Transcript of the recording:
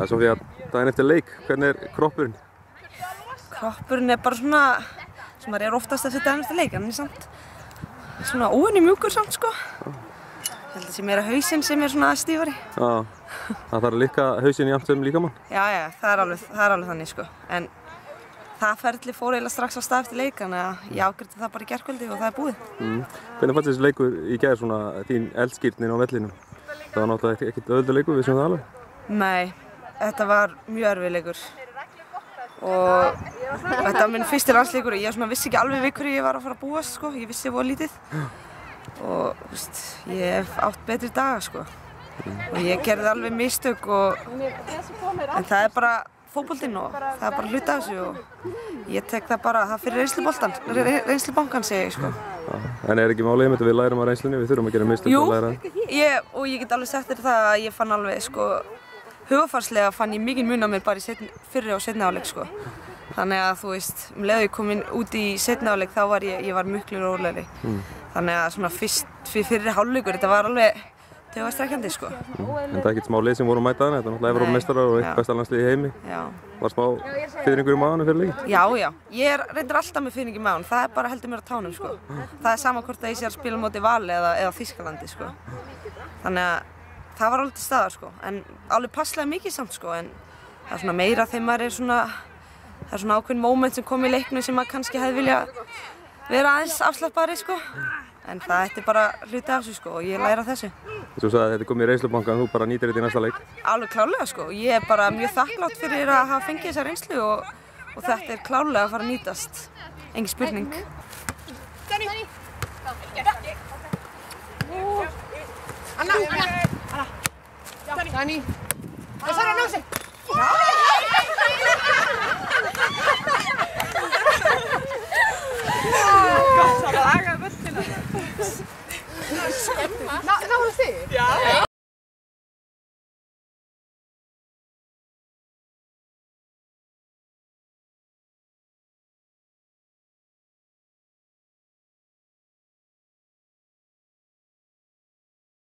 Sofía, daginn eftir leik, hvernig kroppurinn? Kroppurinn bara svona sem maður oftast eftir daginn eftir leik, en samt svona óvenju mjúkur samt sko. Ég held að það sé meira hausinn sem svona stífari. Já, það þarf að líka hausinn jafnt sem líkamann? Já, það er alveg þannig sko. En það ferli fór eiginlega strax á stað eftir leik, þannig að ég afgreiddi það bara í gærkvöldi og það er búið. Hvernig fannst þessi leikur í gær svona þín eldskírnin á vellinum? Það var náttúrulega ekkert auðveldur leikur, vissum það alveg? Nei, þetta var mjög erfið leikur og þetta var minn fyrsti landsleikur og ég vissi ekki alveg við hverju ég var að fara að búast sko, ég vissi voða lítið og ég hef átt betri daga sko og ég gerði alveg mistök en það er bara fótboltinn og það er bara hluti af þessu og ég tek það bara, það fyrir reynslubankan segi ég sko. En ekki málið með þetta, við lærum á reynslunni, við þurfum að gera mistök og læra? Jú, og ég get alveg sagt þér það að ég fann alveg sko, hugarfarslega fann ég mikinn mun á mér bara í fyrri og seinni hálfleik sko. Þannig að þú veist, leið ég kom inn út í seinni hálfleik þá var ég var miklu rólegri. Þannig að svona fyrri hálfleikur, þetta var alveg taugastrekkjandi sko. En það er ekkert smá lið sem voru að mæta þarna, þetta er náttúrulega Evrópumeistarar og eitt besta landslið í heimi. Já. Var smá fiðringur í maganum fyrir leikinn? Já, ég reyndar alltaf með fiðring í maganum, það er bara heldur mér á tánum sko. Það er sama hvort að ég sé að spila móti Vali eða Þýskalandi sko. Þannig að það var alveg til staðar sko, en alveg passlega mikið samt sko, en það er svona meira þegar maður það er svona ákveðin moment sem kom í leiknum sem maður kannski hefði viljað vera aðeins afslappari sko. En það er bara hluti af þessu sko og ég læra þessu. Þú sagði að þetta kom í reynslubanka en þú bara nýtir þetta í næsta leik? Alveg klárlega sko. Ég er bara mjög þakklátt fyrir að hafa fengið þessa reynslu og þetta er klárlega að fara að nýtast. Engin spurning. Dani.